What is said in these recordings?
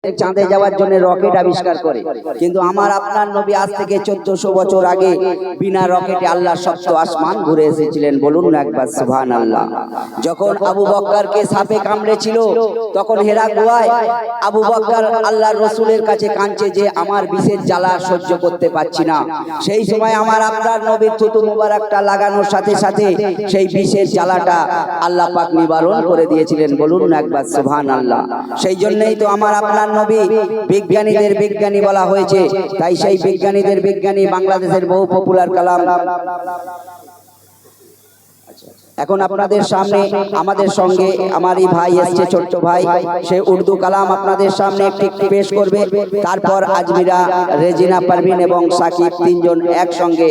চাঁদে যাওয়ার জন্য রকেট আবিষ্কার করে, কিন্তু আমার আপনার নবী আজ থেকে 1400 বছর আগে বিনা রকেটে আল্লাহ সপ্ত আসমান ঘুরে এসেছিলেন। বলুন না একবার সুবহানাল্লাহ। যখন আবু বকরকে সাপে কামড়েছিল তখন হেরা গুহায় আবু বকর আল্লাহর রাসূলের কাছে কাঁদছে যে আমার বিষের জ্বালা সহ্য করতে পারছি না। সেই সময় আমার আপনার নবীর থুতু মোবারকটা লাগানোর সাথে সাথে সেই বিষের জ্বালাটা আল্লাহ পাক নিবারণ করে দিয়েছিলেন। বলুন না একবার সুবহানাল্লাহ। সেই জন্যই তো আমার আপনার নবী বিজ্ঞানীদের বিজ্ঞানী বলা হয়েছে। তাই সেই বিজ্ঞানীদের বিজ্ঞানী বাংলাদেশের বহু পপুলার কালাম এখন আপনাদের সামনে আমাদের সঙ্গে আমারই ভাই এসছে, ছোট্ট ভাই, সে উর্দু কালাম আপনাদের সামনে একটি পেশ করবে। তারপর আজমিরা, রেজিনা পারভিন এবং সাকিব তিনজন একসঙ্গে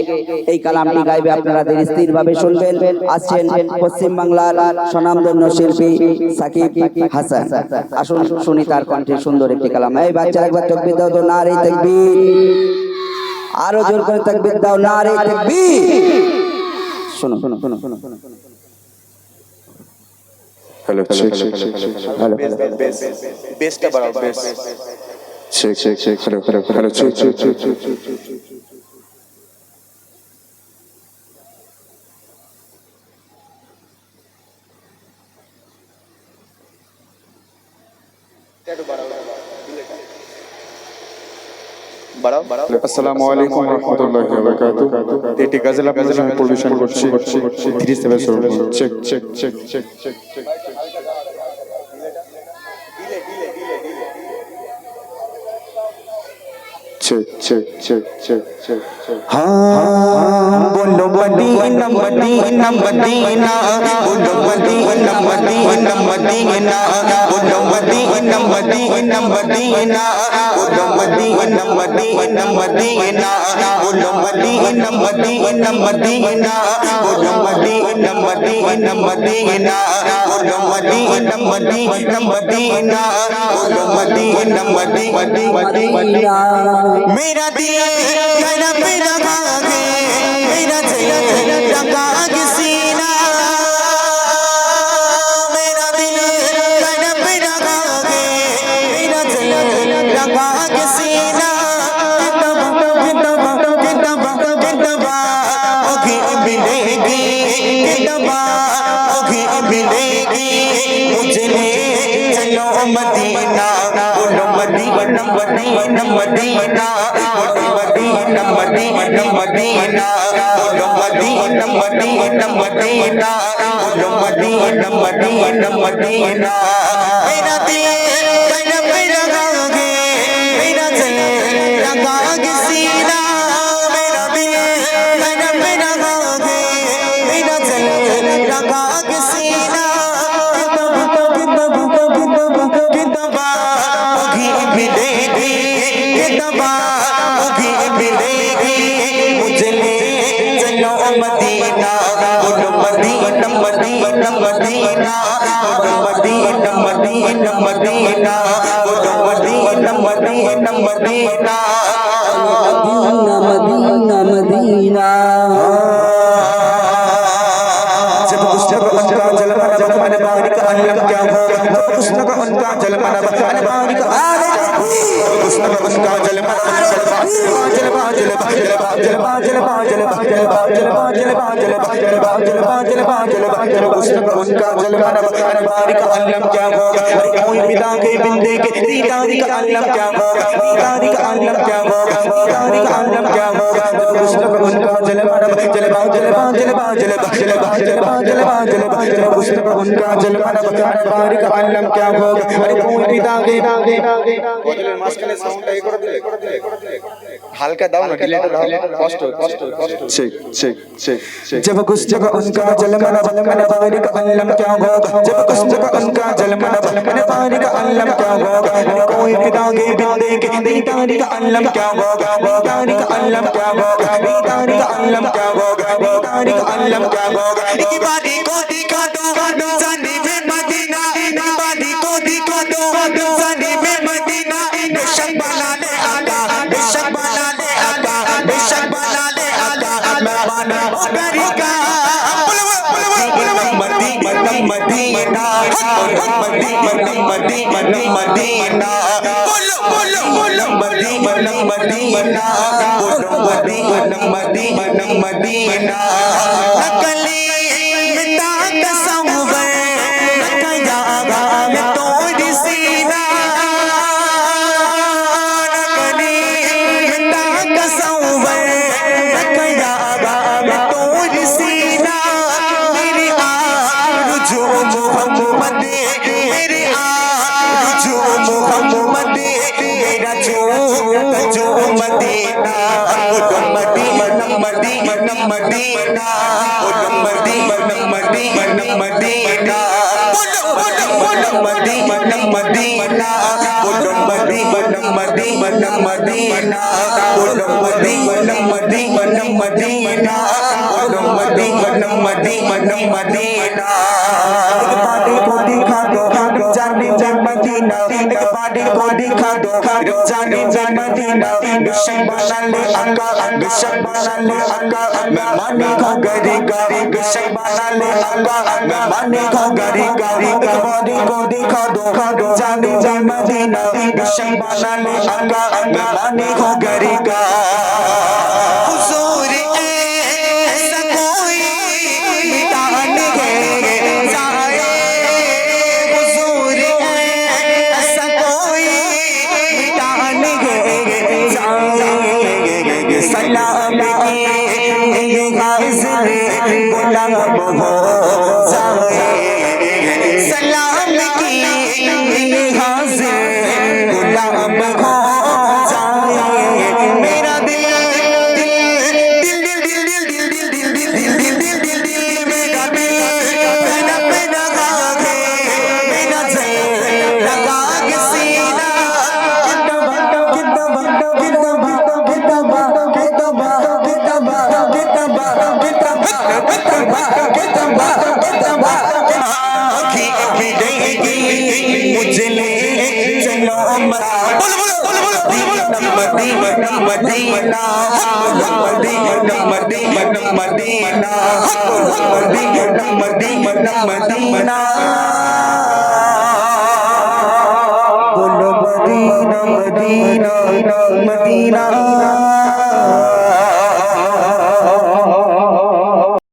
এই কালামটি গাইবে। আপনারা ধীর ভাবে শুনবেন। আসছেন পশ্চিম বাংলার স্বনামধন্য শিল্পী সাকিব হাসান। আসুন শুনি তার কণ্ঠে সুন্দর একটি কালাম। এই বাচ্চারা একবার তাকবীর দাও তো, নারে তাকবীর। আরো জোর করে তাকবীর দাও, নারে তাকবীর। শোনো শোনো শোনো শোনো শোনো। हेलो चेक हेलो बेस का बढ़ाओ बेस चेक हेलो चेक আসসালামু আলাইকুম ওয়া রাহমাতুল্লাহি ওয়া বারাকাতুহু। এটি গজল আপনাদের সামনে পরিবেশন করছি। ধীরে ধীরে শুনুন। Check check check check check check check check check check check check हाँ बोलो मदीना मदीना मदीना बोलो मदीना मदीना मदीना बोलो मदीना मदीना मदीना बोलो मदीना मदीना मदीना बोलो मदीना मदीना मदीना बोलो मदीना मदीना मदीना बोलो मदीना मदीना मदीना बोलो Medina Medina Medina मेरा दिल मेरा मेरा भागे मेरा दिल लगा के सीना मेरा दिल मेरा मेरा भागे मेरा दिल लगा के सीना कितबा ओगी मिलेगी कितबा ओगी मिलेगी मुझे ले चलो मदीना बोलो Medina Medina Medina Medina Medina Medina बोलो मदीना मदीना मदीना बोलो मदीना मदीना मदीना मेरा दिल मेरा मेरा भागे मेरा दिल लगा के सीना मेरा दिल मेरा मेरा भागे मेरा दिल लगा के सीना कितबा ओगी मिलेगी कितबा ओगी मिलेगी मुझे ले चलो मदीना बोलो मदीना मदीना मदीना बोलो मदीना मदीना मदीना बोलो Medina Medina Medina Medina Medina जब पुस्तक उनका जलमन बन बारिक अल्लाह क्या होगा जब पुस्तक उनका जलमन बन बारिक पुस्तक उनका जलमन उनका जलमन बारिक अल्लाह क्या होगा कोई पिता के बिंदे के दीदारी का अल्लाह क्या होगा दीदारी का अल्लाह क्या होगा दीदारी का अल्लाह क्या होगा पुस्तक उनका जलमन पुस्तक उनका जलमन बारिक अल्लाह क्या होगा अरे कोई पिता के বদলের মাঝখানে সাউন্ডটা করে দিলে হালকা দাও না, ডিলেটা দাও, কষ্ট কষ্ট কষ্ট। check check check check जब कुछ जगह उनका जलमन बारिक अल्लाह क्या होगा जब कुछ जगह उनका जलमन बारिक अल्लाह क्या होगा कोई पिता के बिंदे के दीदारी का अल्लाह क्या होगा दीदारी का अल्लाह क्या होगा दीदारी का अल्लाह क्या होगा दीदारी का अल्लाह क्या होगा एक बारी को दिखा दो जाने में मदीना बारी को दिखा दो जाने में मदीना बेशक बना ले आका बेशक बना ले आका बेशक बना ले आका मैं बना मदीना मदीना मदीना मदीना बोलो बोलो बोलो मदीना मदीना बोलो मदीना मदीना मदीना नकली मिटा तस्वर नकयागा में तोड़ सीना नकली मिटा तस्वर नकयागा में तोड़ सीना मेरी आरज़ू मोहम्मद मेरी आरज़ू मोहम्मद मेरा जो Medina Medina Medina Medina Medina Medina Medina बोलो बोलो बोलो मदीना मदीना बोलो मदीना मदीना मदीना बोलो मदीना मदीना मदीना बोलो मदीना मदीना मदीना बाडी को दिखा दो जाने जान मदीना बाडी को दिखा दो जाने जान मदीना विषय बना ले आका विषय बना ले आका मैं माने को गरी गरी विषय बना ले आका मैं माने को गरी गरी बाडी को दिखा दो जाने जान मदीना विषय बना ले आका मैं माने को गरी गा हुजूर ऐसा कोई मिटाने जाए हुजूर ऐसा कोई मिटाने जाए सलाम की हाज़िर गुलाम हो जाए सलाम की हाज़िर गुलाम हो जाए मेरा दिल दिल दिल दिल दिल दिल दिल दिल दिल दिल दिल दिल दिल मेरा दिल पहना पहना गागे मेरा दिल लगा के सीना मुझे ले चलो बोलो बोलो बोलो बोलो Medina Medina Medina Medina Medina Medina Medina बोलो मदीना मदीना मदीना